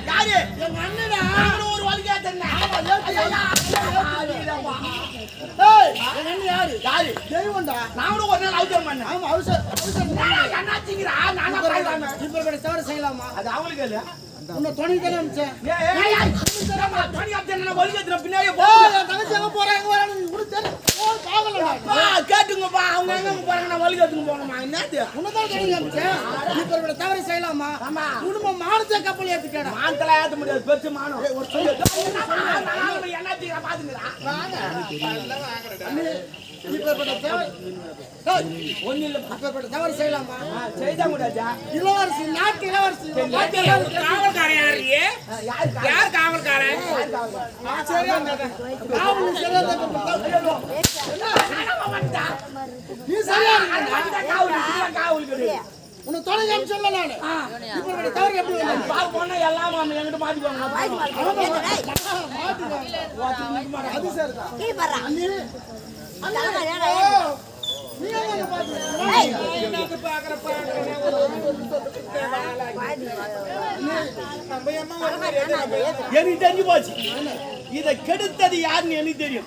யாரு எங்க அண்ணன் ஒரு வழியா தெரியல யாரு யாரு தெய்வம்டா நானும் ஒரு நாள் அவசரம் பண்ணேன் ஆமா அவசரம் என்னாச்சுங்கிறா நானும் இப்ப தவிர செய்யலாமா அது அவங்களுக்கு இல்ல உன்னை துணை தானே அனுப்பிச்சேன் பின்னாடியே கேட்டுங்கப்பா அவங்க எங்க போறாங்க நான் வலிகத்துக்கு போனோமா என்னது உன்னதான் துணை அனுப்பிச்சேன் இப்ப தவிர செய்யலாமா ஆமா குடும்பம் மானத்தை கப்பல் ஏத்துக்கடா மானத்தெல்லாம் ஏத்த முடியாது பெருசு மானம் என்னாச்சு பாத்துங்களா தவறு செய்யலாமா செய்தா முடியாதா இளவரசி நாட்டு இளவரசி காவல்காரன் யார் காவல்காரன் உன்னை தொலைங்க சொல்ல நானு இப்ப தவறு எப்படி போனா எல்லாம் என்கிட்ட மாட்டிக்குவாங்க அது சரிதான் எனக்கு தெரிஞ்சு போச்சு இதை கெடுத்தது யாருன்னு எனக்கு தெரியும்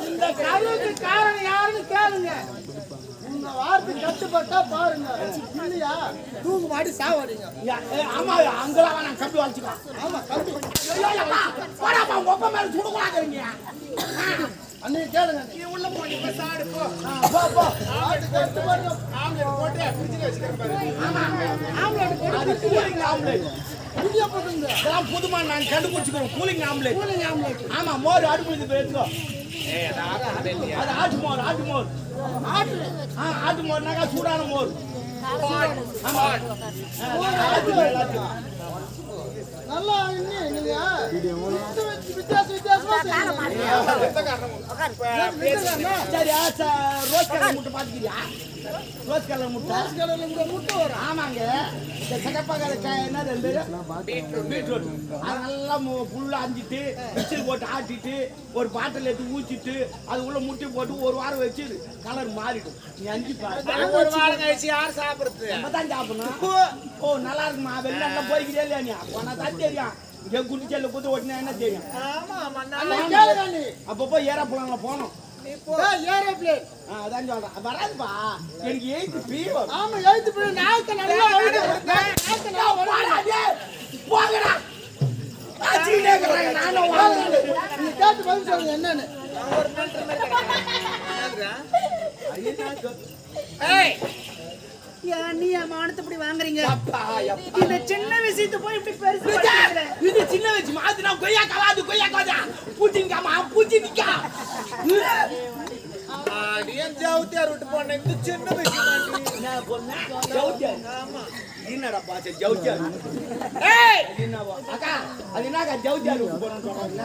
இந்த கருவுக்கு காரணம் யாருன்னு கேளுங்க உங்க வார்த்தை கட்டுப்பட்டா பாருங்க இல்லையா தூக்கு மாடி சாவாடிங்க ஆமா அங்கெல்லாம் நான் கம்பி வச்சுக்கோ ஆமா கம்பி ஒப்ப மேல சுடுக்கூடாதுங்க அண்ணே கேளுங்க நீ உள்ள போ நீ சாடு போ போ ஆடு கட்டு பாருங்க ஆம்லெட் போட்டு ஃப்ரிட்ஜ்ல வச்சிருக்க பாரு ஆமா ஆம்லெட் போட்டு கூலிங் ஆம்லெட் புதிய போடுங்க நான் புதுமா நான் கண்டுபிடிச்சுக்கிறேன் கூலிங் ஆம்லெட் ஆமா மோர் அடுப்புல இருந்து எடுத்துக்கோ அது ஆட்டு மோர் ஆட்டு மோர்னாக்கா சூடான மோர் நல்லா வித்தியாசமா ரோஸ் கலர் முட்டை பாத்துக்கிறியா ரோஸ் கலர் முட்டை வரும் ஆமாங்க இந்த சகப்பாக்கார என்ன பீட்ரூட் அது நல்லா ஃபுல்லா அஞ்சிட்டு மிக்சில் போட்டு ஆட்டிட்டு ஒரு பாட்டில் எடுத்து ஊச்சிட்டு அது உள்ள முட்டை போட்டு ஒரு வாரம் வச்சு கலர் மாறிடும் நீ அஞ்சு ஒரு வாரம் கழிச்சு யார் சாப்பிடுறது நம்ம தான் சாப்பிடணும் ஓ நல்லா இருக்குமா வெளிநாட்டுல போய்க்கிட்டே இல்லையா நீ போனா தான் தெரியும் இங்க குடிச்சல்ல குத்து ஓட்டினா என்ன தெரியும் அப்பப்போ ஏரோப்ளேன்ல போனோம் ஏரோப்ளேன் அதான் சொல்றேன் வராதுப்பா எனக்கு 8th ஃபீவர் ஆமா 8th ஃபீவர் நாக்கு நல்லா போங்கடா ஆச்சினே கறங்க நானும் வாங்க நீ கேட்டு பதில் சொல்லுங்க என்னன்னு ஒரு நிமிஷம் ஏய் நீ மானத்தை இப்படி வாங்குறீங்க இந்த சின்ன விஷயத்தை போய் இப்படி பெருசு இது சின்ன விஷயம் மாத்தினா கொய்யா காதா பூச்சிங்கம்மா பூச்சிக்கா ஆடியன் ஜவுத்தியார் விட்டு போன இந்த சின்ன விஷயம் நான் பொண்ணு ஜவுத்தியார் ஆமா என்னடா பாச்ச ஜவுத்தியார் ஏய் என்னவா அக்கா அது என்னக்கா ஜவுத்தியார் விட்டு போறன்னு சொல்றாங்க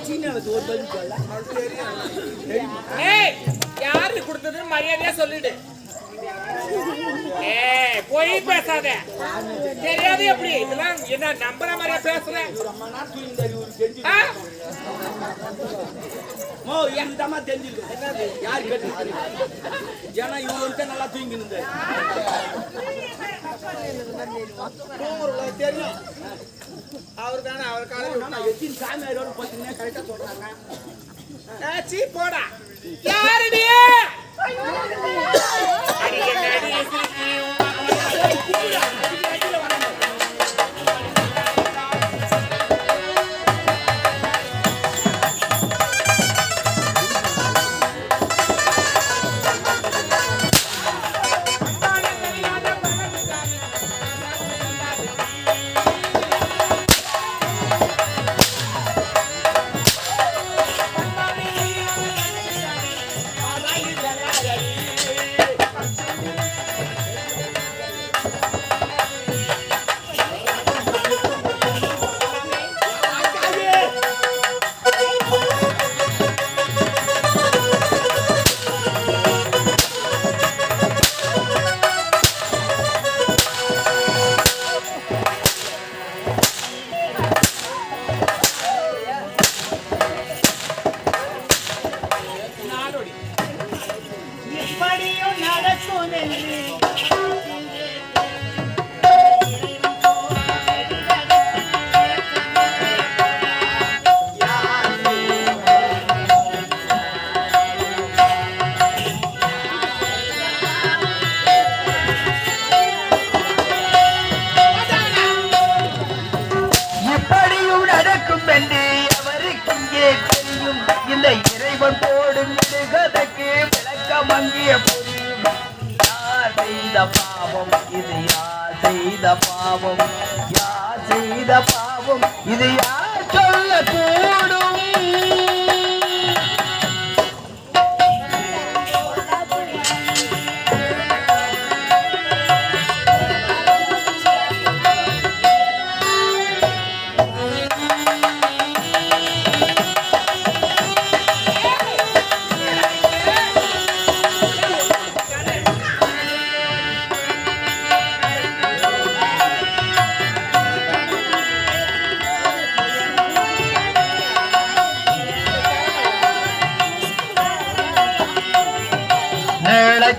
சின்ன விஷயம் ஒரு பதில் சொல்ல ஏய் யாரு கொடுத்தது மரியாதையா சொல்லிடு ஏய் போய் பேசாத தெரியாது எப்படி இதெல்லாம் என்ன நம்பற மாதிரியா பேசுற மோ எந்தமா தெரிஞ்சிருக்கு யார் கேட்டு ஏன்னா இவங்க நல்லா தூங்கி இருந்தாரு தெரியும் அவர் தானே அவர் காலையில் எத்தனை சாமியாரோட பார்த்தீங்கன்னா கரெக்டா சொல்றாங்க ஆச்சி போடா யாருடி அடி என்னடி மங்கிய புரியும் யார் செய்த பாவம் இது யார் செய்த பாவம் யார் செய்த பாவம் இது யார் சொல்ல கூடும்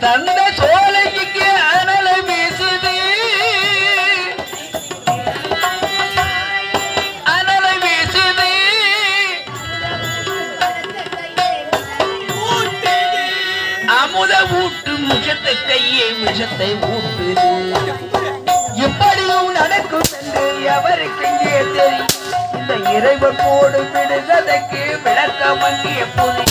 தந்த சோலைக்கு அனலை வீசுது அனலை வீசுது அமுத ஊட்டு விஷத்தை கையை விஷத்தை ஊட்டுது இப்படியும் நடக்கும் என்று எவருக்கு இங்கே தெரியும் இந்த இறைவன் போடும் விடுதலைக்கு விளக்க மங்கிய புலி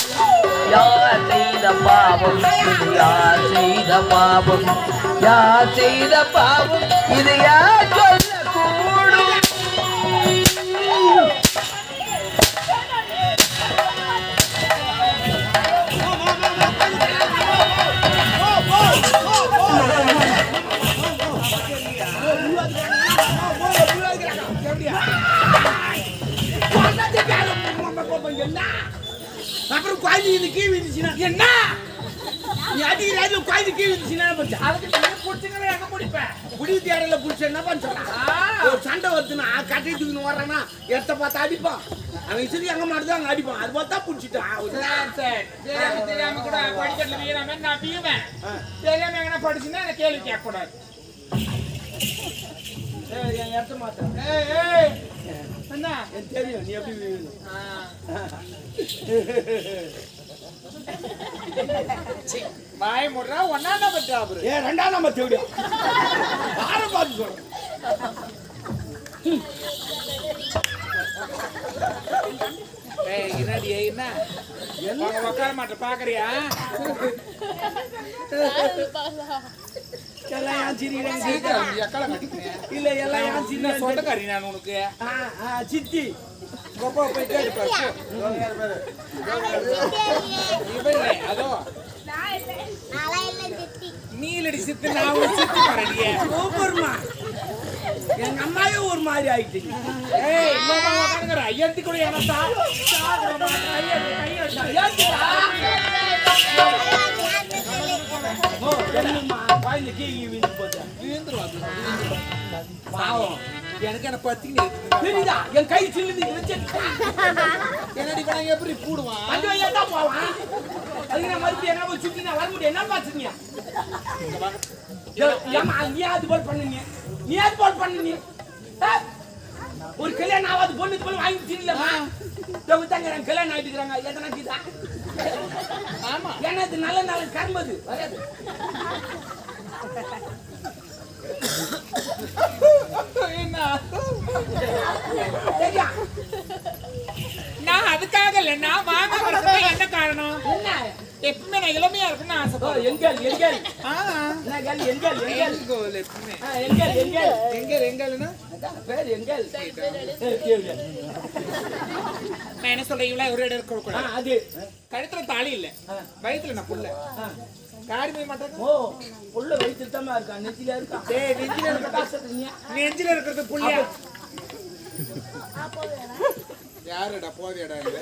யார் செய்த பாவம் இது யார் செய்த பாவம் யார் செய்த பாவம் இது யார் சொல்ல கூடும் அப்புறம் குழந்தை கீழ் விழுந்துச்சுன்னா என்ன நீ அடிக்கிற அதுல குழந்தை கீழ் விழுந்துச்சுன்னா அதுக்கு பிடிச்சிங்கன்னா எங்க பிடிப்பேன் பிடிச்சி யாரில் பிடிச்ச என்ன பண்ண ஒரு சண்டை வருதுன்னா கட்டி தூக்கின்னு வர்றானா எடுத்த பார்த்தா அடிப்பான் அவன் சரி எங்க மாட்டுதான் அங்க அடிப்பான் அது பார்த்தா பிடிச்சிட்டான் தெரியாம கூட படிக்கட்டுல வீராம நான் வீவேன் தெரியாம எங்கன்னா படிச்சுன்னா எனக்கு கேள்வி கேட்க கூடாது என் இடத்த மாத்தேன் என்ன எனக்கு தெரியும் நீ எப்படி பாய் முடுறா ஒன்னா நம்பர் ஜாப் ரெண்டாம் நம்பர் தேவையா யாரை பார்த்து சொல்றேன் என்னடி என்ன உட்கார மாட்டேன் பாக்குறியா இல்ல எல்லாம் சொந்தக்காரி நான் உனக்கு சித்தி போய் கேட்டு அதோ நீலடி சித்து நான் ஒரு சித்தி பாருடியே சூப்பர்மா எங்க அம்மாவே ஒரு மாதிரி ஆயிட்டு ஏய் இன்னமா உட்காருங்கற ஐயந்தி கூட எனத்தா ஓ என்னம்மா பாயில கீழி விந்து போதா விந்துருவா பாவம் எனக்கு என்ன பத்திங்க தெரியுதா என் கை சில்லுது வெச்சு என்னடி பண்ண எப்படி கூடுவான் அங்க ஏடா போவான் அதுக்கு நான் மறுபடியும் என்ன போய் சுத்தி நான் வர முடியும் என்ன பாத்துங்க ஏமா நீ அது போல் பண்ணீங்க நீ அது போல் பண்ணீங்க ஒரு கல்யாணம் ஆகாது பொண்ணு போல வாங்கி தின்னலமா தங்க கல்யாணம் ஆயிட்டுக்கிறாங்க எதனா கீதா ஆமா ஏன்னா இது நல்ல நல்ல கர்மது வராது நான் அதுக்காக இல்ல நான் மாமா வரதுக்கு என்ன காரணம் என்ன எப்பவுமே நான் இளமையா இருக்குன்னு ஆசைப்படுறேன் எங்கள் பேர் எங்கள் நான் என்ன சொல்றேன் இவ்வளவு ஒரு இடம் இருக்க கூடாது அது கழுத்துல தாலி இல்ல வயித்துல நான் புள்ள காரிமே மாட்டேன் ஓ புள்ள வயித்துல தான் இருக்கா நெஞ்சில இருக்கா டேய் நெஞ்சில இருக்க காசு நெஞ்சில இருக்கிறது புள்ளையா யாருடா போதியடா இது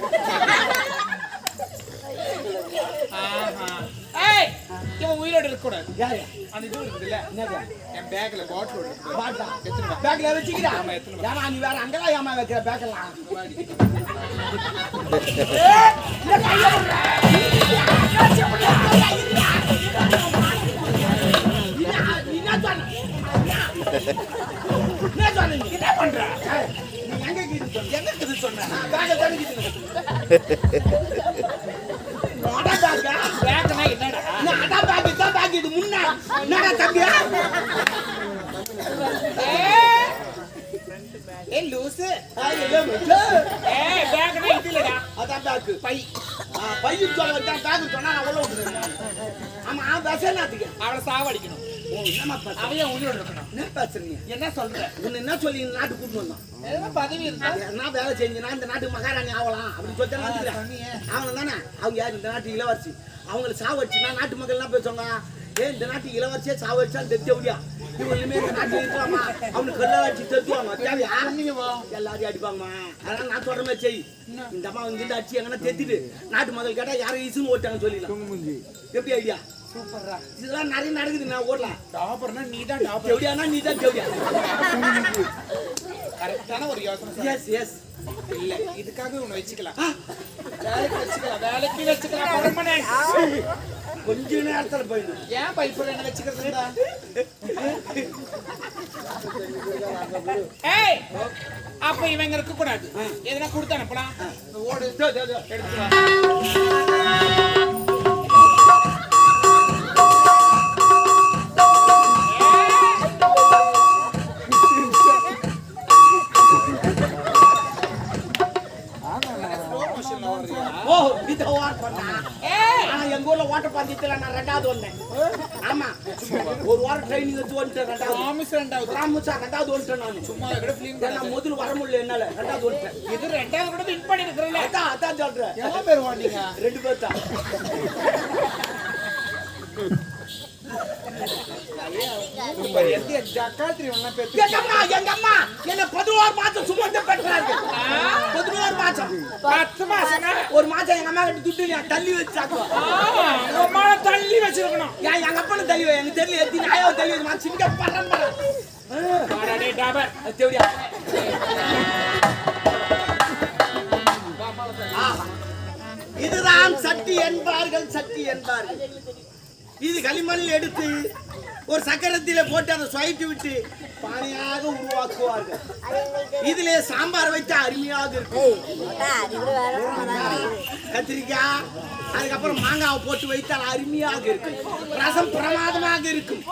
ஏய் இவன் உயிரோட இருக்க கூடாது யாரு அந்த இது இருக்குதுல என்னது என் பேக்ல பாட்டில் இருக்கு பாட்டா எத்தனை பேக்ல வச்சிக்கிறா ஆமா எத்தனை ஏமா நீ வேற அங்கலாம் ஏமா வைக்கிற பேக்லாம் ஏய் இந்த கைய போடுற என்ன பண்ற நீ எங்க கிது சொன்ன பேக்ல தான கிது பேக்னா என்னடா நான் பேக் தான் பேக் இது முன்ன என்னடா தம்பியா ஏய் லூஸ் ஏய் பேக்னா இது இல்லடா அதான் பேக் பை பையன் சொல்ல வச்சா பேக்கு சொன்னா நான் உள்ள விட்டுருக்கேன். ஆமா விஷயத்துக்கு அவளை சாவடிக்கணும். என்னமா அவன் உயிரோடு இருக்கணும். என்ன பேசுறீங்க? என்ன சொல்ற? உன்னை என்ன சொல்லி நாட்டு கூட்டு வந்தான்? ஏதோ பதவி இருந்தா என்ன வேலை செஞ்சுனா இந்த நாட்டுக்கு மகாராணி ஆகலாம் அப்படின்னு சொல்லிட்டு அவங்க தானே அவங்க யாரு இந்த நாட்டு இளவரசி அவங்களை சாவடிச்சுன்னா நாட்டு மக்கள் என்ன பேசுவாங்க? இந்த நாட்டு இளவரசியே சாவடிச்சா தெத்தியா இவங்களுமே இந்த நாட்டில் இருக்கலாமா அவனுக்கு கல்லாச்சி தெத்துவாங்க தேவையா எல்லாரையும் அடிப்பாங்கம்மா. அதனால நான் சொல்ற மாதிரி செய். இந்த அம்மா இங்கிருந்து அடிச்சு எங்கன்னா தெத்திட்டு நாட்டு மக்கள் கேட்டா யாரும் ஈஸுன்னு ஓட்டாங்க சொல்லிடலாம். எப்படி ஐடியா? சூப்பரா. இதெல்லாம் நிறைய நடக்குது. நான் ஓடலாம். டாபர்னா நீ தான் டாபர். எப்படியானா நீ தான் கேவியா? கரெக்டான ஒரு யோசனை. Yes yes. இல்ல இதுக்காக உன்னை வச்சுக்கலாம். வேலைக்கு வச்சுக்கலாம். வேலைக்கு வச்சுக்கலாம். பர்மனன்ட். கொஞ்ச நேரத்துல போயிடும். ஏன் பைப்புல என்ன வச்சுக்கிறதுடா? ஏய் அப்ப இவங்க இருக்க கூடாது. எதனா கொடுத்து அனுப்பலாம். ஓடு எடுத்து வா. ஓ இத வாட் பண்ணா. ஆனா எங்க ஊர்ல வாட்டர் பந்தயத்துல நான் ரெண்டாவது வந்தேன். ஆமா ஒரு வாரம் ட்ரைனிங் எடுத்து வந்துட்டேன். ரெண்டாவது வந்துட்டேன் நான். சும்மா கூட ஃபிலிம் நான் முதல்ல வர முடியல என்னால. ரெண்டாவது வந்துட்டேன். இது ரெண்டாவது கூட வின் பண்ணி இருக்கறல. அதான் சொல்றேன். எவ்வளவு பேர் வாண்டீங்க? 2 பேர் தான். எங்க அம்மா என்ன 11 மாசம் சுமந்து பெற்றாங்க. 11 மாசம் 10 மாசம் ஒரு மாசம் எங்க அம்மா கிட்ட துட்டு தள்ளி வச்சு சாக்குவா. அம்மா தள்ளி வச்சிருக்கணும். எங்க அப்பனை தள்ளி வை. எனக்கு தெரியல எத்தி நாயோ தள்ளி வச்சு நான் சிங்க பரம்பரை. அடடே டாபர் தேவடியா. இதுதான் சட்டி என்பார்கள். சட்டி என்பார்கள். இது களிமண்ணில் எடுத்து ஒரு சக்கரத்திலே போட்டு அதை சுவைத்து விட்டு பானையாக உருவாக்குவார்கள். இதிலே சாம்பார் வைத்து அருமையாக இருக்கும். கத்திரிக்காய் அதுக்கப்புறம் மாங்காவை போட்டு வைத்தால் அருமையாக இருக்கும். ரசம் பிரமாதமாக இருக்கும்.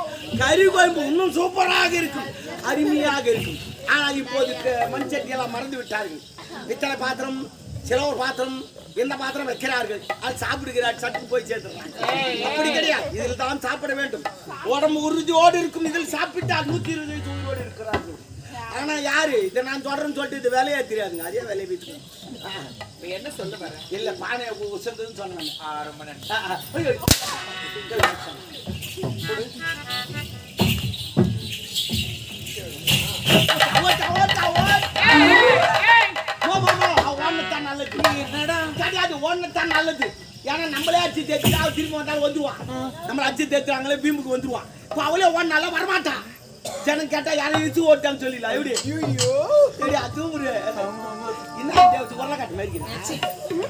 கறி குழம்பு இன்னும் சூப்பராக இருக்கும். அருமையாக இருக்கும். ஆனால் இப்போது மண் சட்டியெல்லாம் மறந்து விட்டார்கள். பித்தளை பாத்திரம் சிலவர் பாத்திரம் எந்த பாத்திரம் வைக்கிறார்கள். அது சாப்பிடுகிறார் சட்டு போய் சேர்த்துறாங்க. அப்படி கிடையாது. இதில் தான் சாப்பிட வேண்டும். உடம்பு உறுதியோடு இருக்கும். இதில் சாப்பிட்டால் 120 உயிரோடு இருக்கிறார்கள். ஆனா யாரு இதை நான் தொடர்ந்து சொல்லிட்டு இது வேலையே தெரியாதுங்க. அதே வேலையை வீட்டு என்ன சொல்ல வர? இல்ல பானை உசந்ததுன்னு சொன்னாங்க. ரொம்ப நன்றி. நல்லது. ஏன்னா நம்மளே அடிச்சு தேய்ச்சி திரும்ப வந்தாலும் வந்துருவான். நம்மள அடிச்சு தேய்ச்சாங்களே பீமுக்கு வந்துருவான். இப்போ அவளே ஒன்னால வரமாட்டான். ஜனம் கேட்டா யாரும் இழுத்து ஓட்டான்னு சொல்லிடலாம். எப்படி சரி அதுவும் ஒரு என்ன உருளைக்காட்டு மாதிரி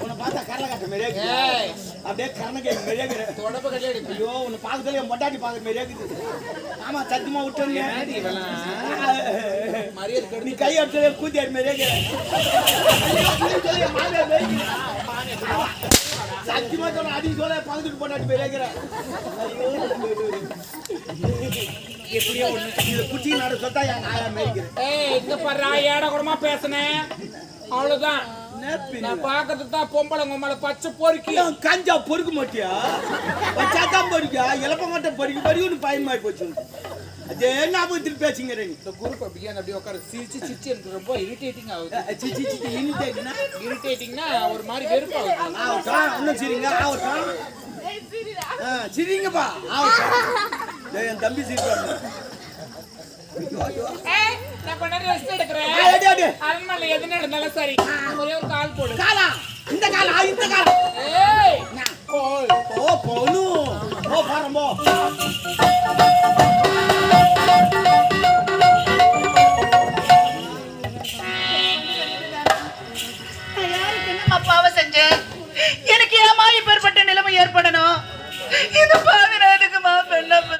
உன்னை பார்த்தா கடலைக்காட்டு மாதிரியே அப்படியே கரணக்கை மாதிரியே தொடப்பு கல்யாணி. ஐயோ உன்னை பார்க்கறதுல என் மொட்டாட்டி பார்க்குற மாதிரியே இருக்குது. ஆமா சத்தியமா விட்டுருங்க. நீ கை அடிச்சதே கூத்தியாடி மாதிரியே சத்தியமா சொல்ல அடி சொல்ல பக்கத்துக்கு போட்டாட்டி மாதிரியே எப்படியோ ஒண்ணு குச்சி நட சொத்தா என் ஆயா மேய்க்கிறேன். இந்த பாரு ஏட கூடமா பேசுனேன். அவ்வளவுதான். நான் பாக்கிறதுக்கு தான் பொம்பளை உங்களை பச்சை பொறுக்கி கஞ்சா பொறுக்க மாட்டியா? பச்சாதான் பொறுக்கியா? இலப்ப மாட்டேன் பொறுக்கி பொறுக்கி பயமாயி போச்சு. அதே ஞாபகத்தில் பேசுங்க. இந்த குரூப் அப்படியே உட்கார சிரிச்சு சிரிச்சு எனக்கு ரொம்ப இரிட்டேட்டிங் ஆகுது. இரிட்டேட்டிங்னா ஒரு மாதிரி வெறுப்பாகுது. இன்னும் சரிங்க ஆகட்டும். சரிங்கப்பா ஆகட்டும். என் தம்பி சிரிப்பாங்க. நான் கொஞ்ச நேரம் ரெஸ்ட் எடுக்கிறேன். அரண்மனை எது நடந்தாலும் சரி ஒரே ஒரு கால் போடு. காலா இந்த காலா இந்த காலா ஓ போனு ஓ பாரம்போ யாருக்கு என்ன பாவம் செஞ்சேன்? எனக்கு ஏமா இப்பேற்பட்ட நிலைமை ஏற்படணும்? இது